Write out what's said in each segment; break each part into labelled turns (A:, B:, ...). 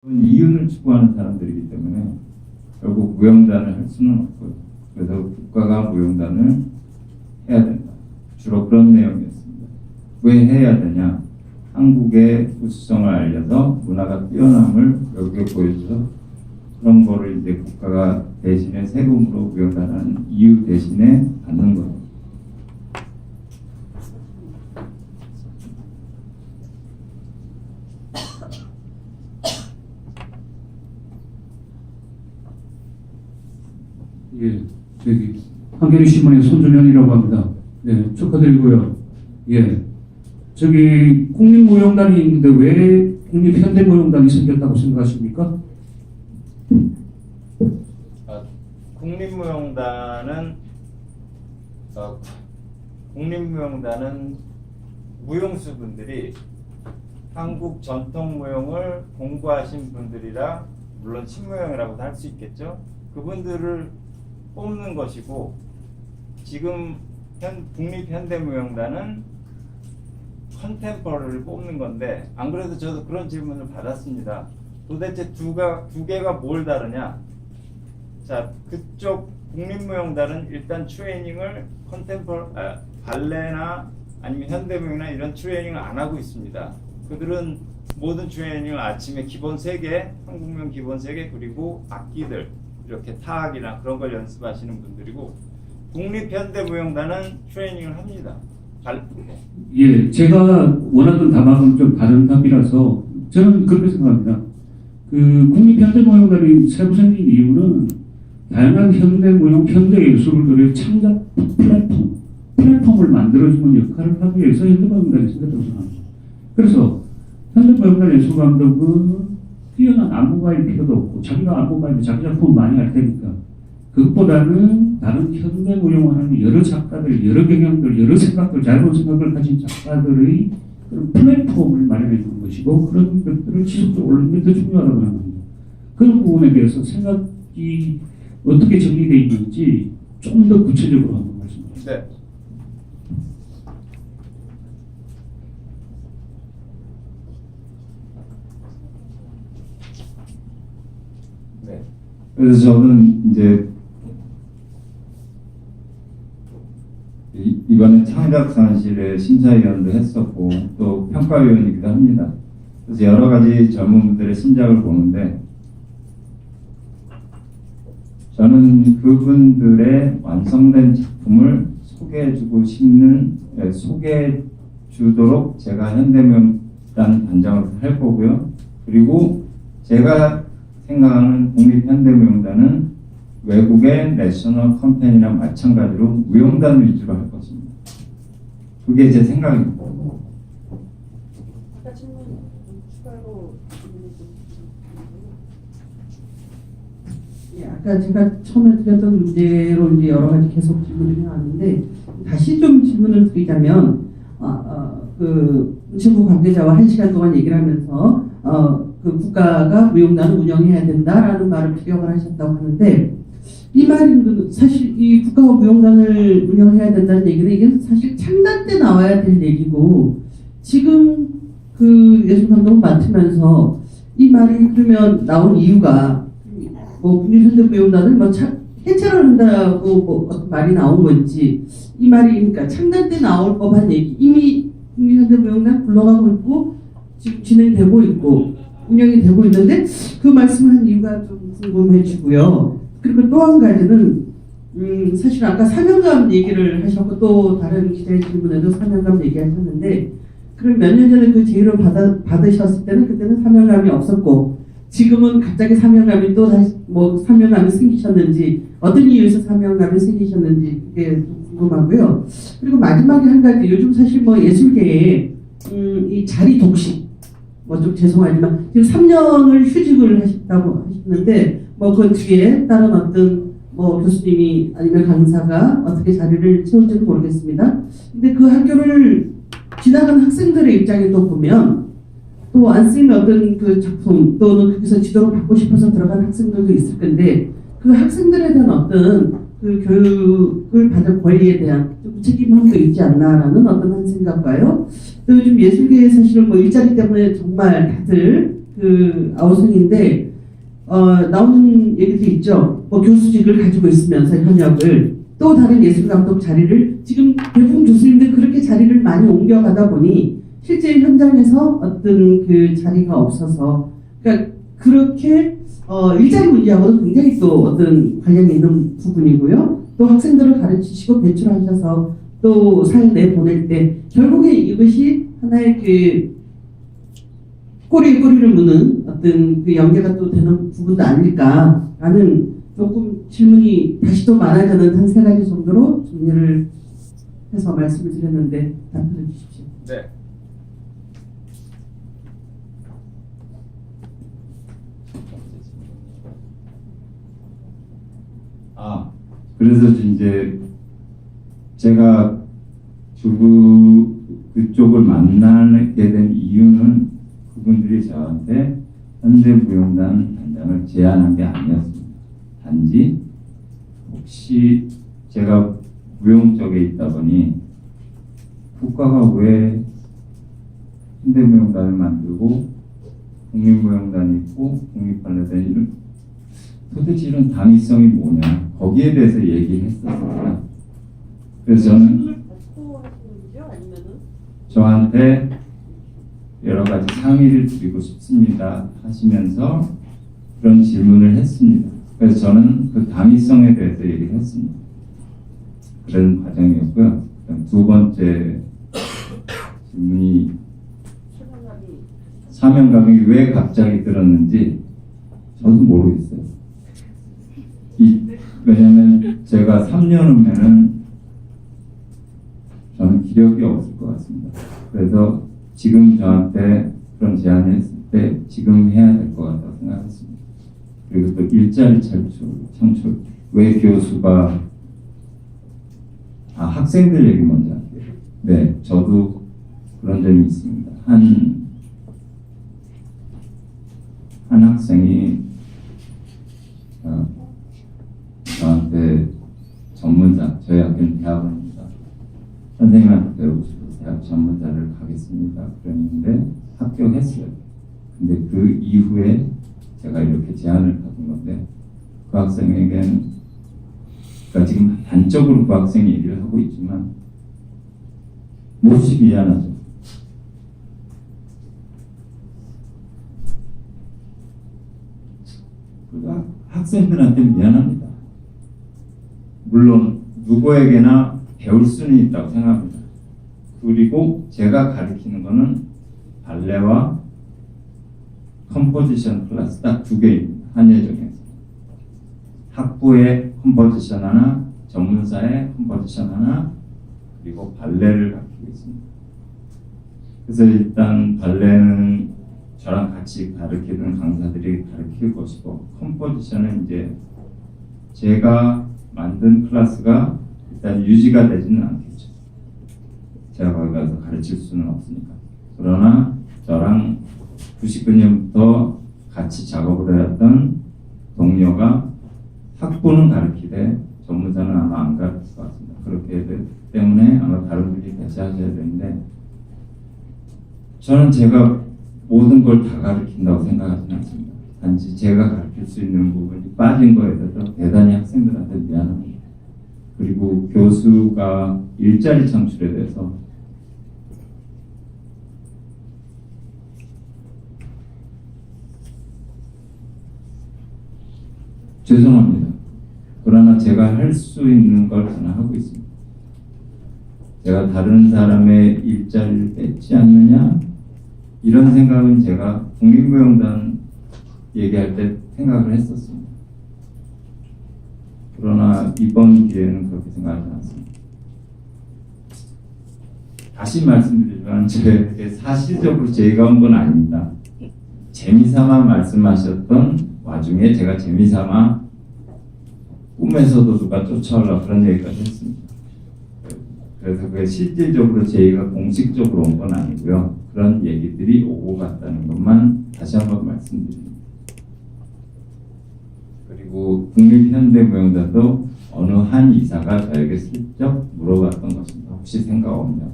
A: 이윤을 추구하는 사람들이기 때문에 결국 무용단을 할 수는 없고요. 그래서 국가가 무용단을 해야 된다. 주로 그런 내용이었습니다. 왜 해야 되냐? 한국의 우수성을 알려서 문화가 뛰어남을 외국에 보여줘서 그런 거를 이제 국가가 대신에 세금으로 무용단하는 이유 대신에 받는 거예요.
B: 예, 저기 한겨레 신문의 손준현이라고 합니다. 네, 축하드리고요. 예, 저기 국립무용단이 있는데 왜 국립현대무용단이 생겼다고 생각하십니까?
C: 국립무용단은 무용수분들이 한국 전통 무용을 공부하신 분들이라 물론 신무용이라고도 할 수 있겠죠. 그분들을 뽑는 것이고, 지금 국립현대무용단은 컨템퍼러를 뽑는 건데, 안 그래도 저도 그런 질문을 받았습니다. 도대체 두 개가 뭘 다르냐? 자, 그쪽 국립무용단은 일단 트레이닝을 발레나 아니면 현대무용이나 이런 트레이닝을 안 하고 있습니다. 그들은 모든 트레이닝을 아침에 기본 3개, 한국무용 기본 3개, 그리고 악기들 이렇게 타악이나 그런 걸 연습하시는 분들이고, 국립현대무용단은 트레이닝을 합니다.
B: 예, 제가 원하던 답안은 좀 다른 답이라서 저는 그렇게 생각합니다. 그 국립현대무용단이 새로 생긴 이유는 다양한 현대무용, 현대예술들의 창작 플랫폼을 만들어주는 역할을 하기 위해서 현대무용단이 생겼다고 생각합니다. 그래서 현대무용단 예술감독은 뛰어난 안무가일 필요도 없고, 자기가 안무가인데 자기 작품을 많이 할 테니까 그것보다는 다른 현대무용하는 여러 작가들, 여러 경향들, 여러 생각들, 자유로운 생각을 가진 작가들의 그런 플랫폼을 마련해 주는 것이고, 그런 것들을 지속적으로 올리는 게 더 중요하다고 생각합니다. 그런 부분에 대해서 생각이 어떻게 정리되어 있는지 좀 더 구체적으로 한번 말씀해 주세요.
C: 네. 네.
A: 그래서 저는 이제 이번에 창작산실의 심사위원도 했었고 또 평가위원이기도 합니다. 그래서 여러 가지 젊은 분들의 신작을 보는데, 저는 그분들의 완성된 작품을 소개해주고 싶는, 소개해주도록 제가 현대무용단 단장을 할 거고요. 그리고 제가 생각하는 국립현대무용단은 외국의 내셔널 컴퍼니랑 마찬가지로 무용단 위주로 할 것입니다. 그게 제 생각입니다.
D: 아까 제가 처음에 드렸던 문제로 이제 여러 가지 계속 질문을 해왔는데, 다시 좀 질문을 드리자면, 그 정부 관계자와 1시간 동안 얘기를 하면서 그 국가가 무용단을 운영해야 된다라는 말을 피력을 하셨다고 하는데, 이 말은 사실 이 국가가 무용단을 운영해야 된다는 얘기는 이게 사실 창단 때 나와야 될 얘기고, 지금 그 예술감독을 맡으면서 이 말이 그러면 나온 이유가 뭐 국립현대무용단을 뭐 해체를 한다고 뭐 어떤 말이 나온 건지, 이 말이 그러니까 창단 때 나올 법한 얘기, 이미 국립현대무용단 굴러가고 있고 지금 진행되고 있고 운영이 되고 있는데 그 말씀한 이유가 좀 궁금해지고요. 그리고 또 한 가지는 사실 아까 사명감 얘기를 하셨고 또 다른 기자의 질문에도 사명감 얘기하셨는데, 그럼 몇 년 전에 그 제의를 받으셨을 때는 그때는 사명감이 없었고, 지금은 갑자기 사명감이 또 다시 뭐 사명감이 생기셨는지, 어떤 이유에서 사명감이 생기셨는지 그게 좀 궁금하고요. 그리고 마지막에 한 가지, 요즘 사실 뭐 예술계에 이 자리 독식, 뭐 좀 죄송하지만 지금 3년을 휴직을 하셨다고 하셨는데, 뭐 그 뒤에 다른 어떤 뭐 교수님이 아니면 강사가 어떻게 자리를 채울지는 모르겠습니다. 근데 그 학교를 지나간 학생들의 입장에 또 보면 또 안 쓰이는 어떤 그 작품 또는 거기서 지도를 받고 싶어서 들어간 학생들도 있을 건데, 그 학생들에 대한 어떤 그 교육을 받을 권리에 대한 좀 책임함도 있지 않나라는 어떤 한 생각과요. 또 요즘 예술계에 사실은 뭐 일자리 때문에 정말 다들 그 아우성인데 나오는 얘기도 있죠. 뭐 교수직을 가지고 있으면서 현역을 또 다른 예술감독 자리를 지금 대부분 교수님들 그렇게 자리를 많이 옮겨가다 보니 실제 현장에서 어떤 그 자리가 없어서 그러니까 그렇게 일자리 문제하고도 굉장히 또 어떤 관련이 있는 부분이고요. 또 학생들을 가르치시고 배출하셔서 또 사회 내 보낼 때 결국에 이것이 하나의 그 꼬리에 꼬리를 무는 어떤 그 연계가 또 되는 부분도 아닐까라는 조금 질문이 다시 또 많아지는 한 세 가지 정도로 정리를 해서 말씀을 드렸는데 답변해 주십시오.
C: 네.
A: 그래서 이제 제가 그쪽을 만나게 된 이유는 그분들이 저한테 현대무용단 단장을 제안한 게 아니었습니다. 단지 혹시 제가 무용 쪽에 있다 보니 국가가 왜 현대무용단을 만들고 국립무용단이 있고 국립발레단이 이런 도대체 이런 당위성이 뭐냐 거기에 대해서 얘기를 했었습니다. 그래서 저는 저한테 여러 가지 상의를 드리고 싶습니다 하시면서 그런 질문을 했습니다. 그래서 저는 그 당위성에 대해서 얘기를 했습니다. 그런 과정이었고요. 그다음 두 번째 질문이 사명감이 왜 갑자기 들었는지 저도 모르겠어요. 왜냐면 제가 3년 후면은 저는 기력이 없을 것 같습니다. 그래서 지금 저한테 그런 제안을 했을 때 지금 해야 될 것 같다고 생각했습니다. 그리고 또 일자리 창출. 왜 교수가 학생들 얘기 먼저 할게요. 네, 저도 그런 점이 있습니다. 한 학생이 저한테 전문자, 저희 학교는 대학원입니다. 선생님한테 배우고 싶어서 대학 전문자를 가겠습니다. 그랬는데 합격했어요. 근데 그 이후에 제가 이렇게 제안을 받은 건데 그 학생에게는 그러니까 지금 단적으로 그 학생이 얘기를 하고 있지만 몹시 미안하죠. 그러니까 학생들한테 미안합니다. 물론 누구에게나 배울 수는 있다고 생각합니다. 그리고 제가 가르치는 거는 발레와 컴포지션 클래스 딱 두 개입니다. 한예종에서 학부의 컴포지션 하나, 전문사의 컴포지션 하나, 그리고 발레를 가르치고 있습니다. 그래서 일단 발레는 저랑 같이 가르치는 강사들이 가르칠 것이고, 컴포지션은 이제 제가 만든 클래스가 일단 유지가 되지는 않겠죠. 제가 거기 가서 가르칠 수는 없으니까. 그러나 저랑 99년부터 같이 작업을 해왔던 동료가 학부는 가르치되 전문사는 아마 안 가르칠 것 같습니다. 그렇기 때문에 아마 다른 분이 같이 하셔야 되는데 저는 제가 모든 걸 다 가르친다고 생각하지는 않습니다. 단지 제가 가르칠 수 있는 부분이 빠진 거에 대해서 대단히 학생들한테 미안합니다. 그리고 교수가 일자리 창출에 대해서 죄송합니다. 그러나 제가 할 수 있는 걸 저는 하고 있습니다. 제가 다른 사람의 일자리를 뺏지 않느냐 이런 생각은 제가 국립무용단 얘기할 때 생각을 했었습니다. 그러나 이번 기회는 그렇게 생각하지 않습니다. 다시 말씀드리지만 저에게 사실적으로 제의가 온 건 아닙니다. 재미삼아 말씀하셨던 와중에 제가 재미삼아 꿈에서도 누가 쫓아오라 그런 얘기까지 했습니다. 그래서 그게 실질적으로 제의가 공식적으로 온 건 아니고요. 그런 얘기들이 오고 갔다는 것만 다시 한번 말씀드립니다. 그리고 국립현대무용단도 어느 한 이사가 저에게 슬쩍 물어봤던 것입니다. 혹시 생각 없냐?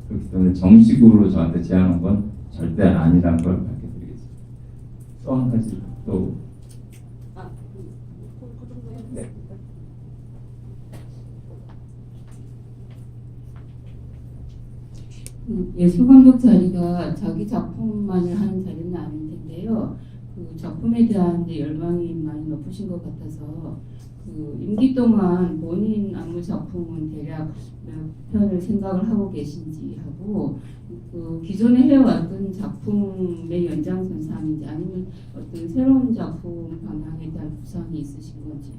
A: 그렇기 때문에 정식으로 저한테 제안한 건 절대 아니라는 걸 밝혀드리겠습니다. 또 한 가지 또 네.
E: 예술감독 자리가 자기 작품만을 하는 자리는 아닐 텐데요. 그 작품에 대한 이제 열망이 많이 높으신 것 같아서 그 임기 동안 본인 안무 작품은 대략 몇 편을 생각을 하고 계신지 하고 그 기존에 해왔던 작품의 연장선상인지 아니면 어떤 새로운 작품 방향에 대한 구상이 있으신 건지.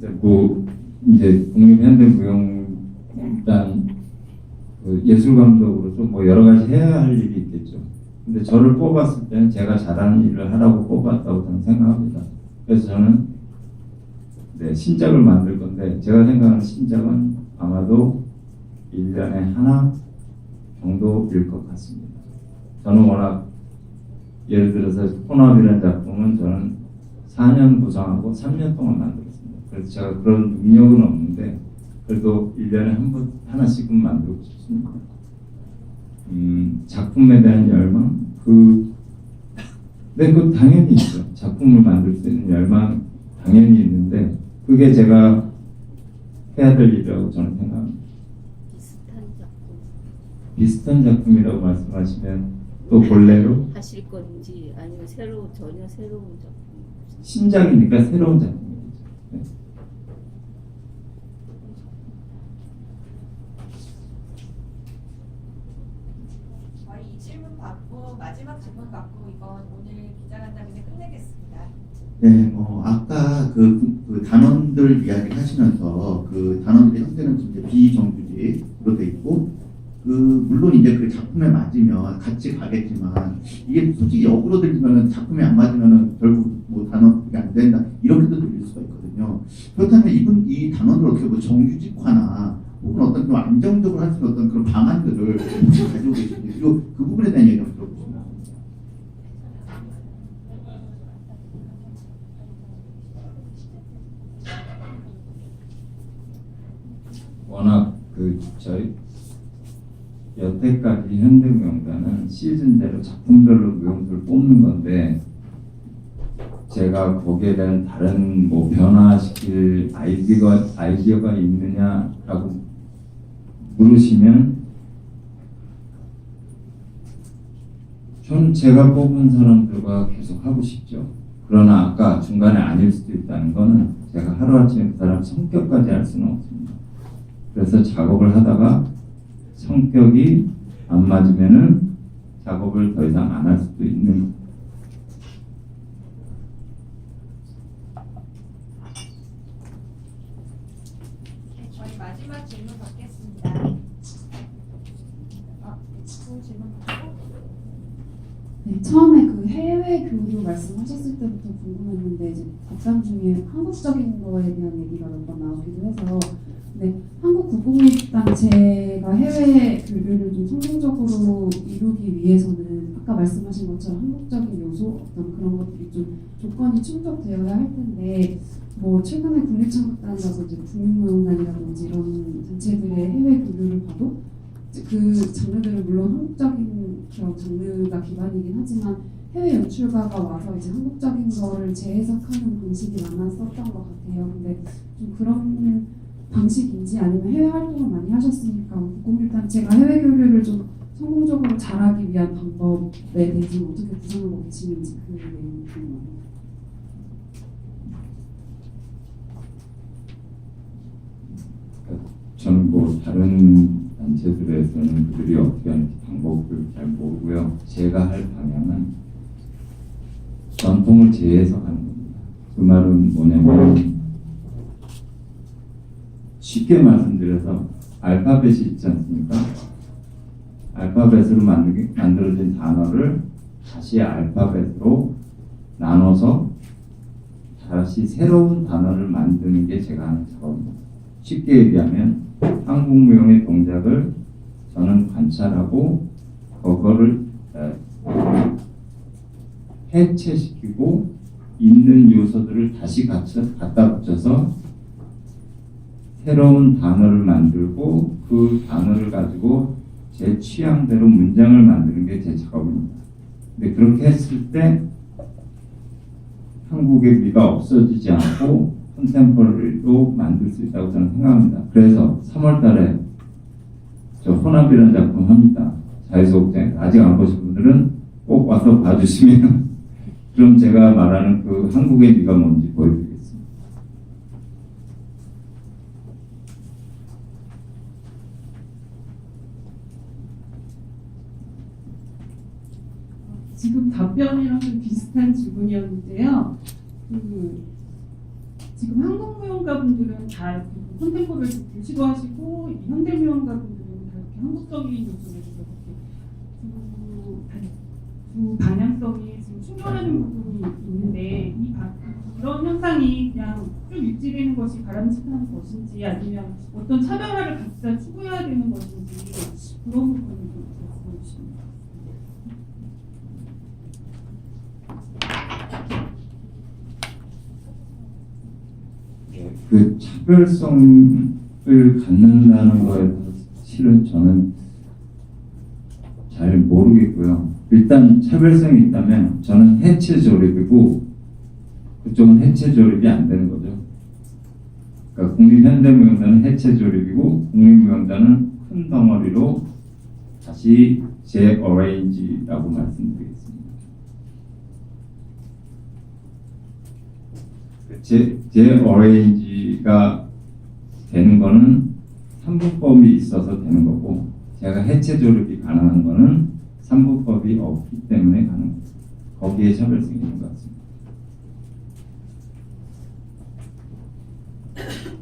A: 네, 뭐 이제 국립현대무용단 그 예술감독으로서 뭐 여러 가지 해야 할 일이 있겠죠. 근데 저를 뽑았을 때는 제가 잘하는 일을 하라고 뽑았다고 저는 생각합니다. 그래서 저는 네, 신작을 만들 건데 제가 생각하는 신작은 아마도 1년에 하나 정도일 것 같습니다. 저는 워낙 예를 들어서 혼합이라는 작품은 저는 4년 구상하고 3년 동안 만들었습니다. 그래서 제가 그런 능력은 없는데 그래도 1년에 하나씩은 만들고 싶습니다. 작품에 대한 열망? 네, 그 당연히 있죠. 작품을 만들 수 있는 열망 당연히 있는데 그게 제가 해야 될 일이라고 저는 생각합니다. 비슷한 작품이라고 말씀하시면 또 본래로
E: 하실 건지 아니면 전혀 새로운 작품.
A: 신작이니까 새로운 작품이죠. 네.
F: 저희 이 질문 받고 마지막 질문 받고 이건 오늘 기자간담회를 끝내겠습니다.
G: 네, 아까 그 단원들 이야기를 하시면서 그 단원들의 형태는 이제 비정규직으로 돼 있고, 물론 이제 그 작품에 맞으면 같이 가겠지만, 이게 솔직히 역으로 들리면은 작품에 안 맞으면은 결국 뭐 단원이 안 된다, 이렇게도 들릴 수가 있거든요. 그렇다면 이 단원들 어떻게 뭐 정규직화나 혹은 어떤 좀 안정적으로 할 수 있는 어떤 그런 방안들을 혹시 가지고 계신지, 그리고 그 부분에 대한 얘기 한번 들어보시면.
A: 워낙 저희 여태까지 현대무용단은 시즌대로 작품별로 무용수를 뽑는 건데 제가 거기에 대한 다른 뭐 변화시킬 아이디어가 있느냐라고 물으시면 전 제가 뽑은 사람들과 계속 하고 싶죠. 그러나 아까 중간에 아닐 수도 있다는 거는 제가 하루아침에 그 사람 성격까지 알 수는 없습니다. 그래서 작업을 하다가 성격이 안 맞으면은 작업을 더 이상 안 할 수도 있는.
F: 네, 저희 마지막 질문 받겠습니다. 또 질문 받고.
H: 네, 처음에 그 해외 교류 말씀하셨을 때부터 궁금했는데 이제 답변 중에 한국적인 거에 대한 얘기가 몇 번 나오기도 해서 네, 한국 국공립단체가 해외 교류를 좀 성공적으로 이루기 위해서는 아까 말씀하신 것처럼 한국적인 요소 어떤 그런 것들이 좀 조건이 충족되어야 할 텐데 뭐 최근에 국립창극단이라든지 국립무용단이라든지 이런 단체들의 해외 교류를 봐도 그 장르들은 물론 한국적인 그런 장르가 기반이긴 하지만 해외 연출가가 와서 이제 한국적인 거를 재해석하는 방식이 많았었던 것 같아요. 근데 좀 그런 방식인지 아니면 해외 활동을 많이 하셨으니까 국공립단체가 해외 교류를 좀 성공적으로 잘하기 위한 방법에 대해서는 어떻게 구상하고 계시는지 그 내용이 궁금합니다.
A: 저는 뭐 다른 단체들에서는 그들이 어떻게 하는지 방법을 잘 모르고요. 제가 할 방향은 전통을 재해석하는 겁니다. 그 말은 뭐냐면 쉽게 말씀드려서 알파벳이 있지 않습니까? 알파벳으로 만들어진 단어를 다시 알파벳으로 나눠서 다시 새로운 단어를 만드는 게 제가 하는 작업입니다. 쉽게 얘기하면 한국 무용의 동작을 저는 관찰하고 그거를 해체시키고 있는 요소들을 다시 갖다 붙여서 새로운 단어를 만들고 그 단어를 가지고 제 취향대로 문장을 만드는 게 제 작업입니다. 근데 그렇게 했을 때 한국의 미가 없어지지 않고 컨템포러리로 만들 수 있다고 저는 생각합니다. 그래서 3월 달에 저 혼합이라는 작품 합니다. 자유소극장 아직 안 보신 분들은 꼭 와서 봐주시면 그럼 제가 말하는 그 한국의 미가 뭔지 보여드리겠습니다.
I: 지금 답변이랑 좀 비슷한 질문이었는데요. 지금 한국 무용가분들은 다 이렇게 컨템포러를 싫어하시고 현대 무용가분들은 다 이렇게 한국적인 요소에서 이렇게 두 방향성이 지금 충돌하는 부분이 있는데 이런 현상이 그냥 쭉 유지되는 것이 바람직한 것인지 아니면 어떤 차별화를 각자 추구해야 되는 것인지 그런 부분을 좀 말씀해 주시면 좋겠습니다.
A: 그 차별성을 갖는다는 거에 대해서 실은 저는 잘 모르겠고요. 일단 차별성이 있다면 저는 해체 조립이고 그쪽은 해체 조립이 안 되는 거죠. 그러니까 국립현대무용단은 해체 조립이고 국립무용단은 큰 덩어리로 다시 재어레인지라고 말씀드리겠습니다. 재어레인지가 되는 거는 3부법이 있어서 되는 거고 제가 해체 조립이 가능한 거는 3부법이 없기 때문에 가능합니다. 거기에 차별성이 있는 것 같습니다.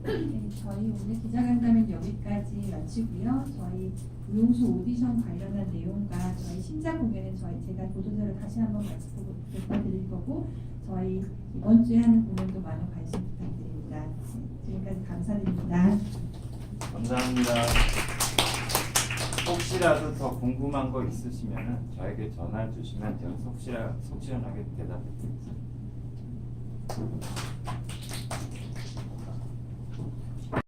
F: 네, 저희 오늘 기자간담회는 여기까지 마치고요. 저희 무용수 오디션 관련한 내용과 저희 신작 공연은 제가 보도자료 다시 한번 말씀드릴 거고 저희 이번 주에 하는 공연도 많은 관심 부탁드립니다. 네, 지금까지 감사드립니다.
C: 감사합니다. 혹시라도 더 궁금한 거 있으시면 저에게 전화 주시면 제가 속시원하게 대답해 드리겠습니다.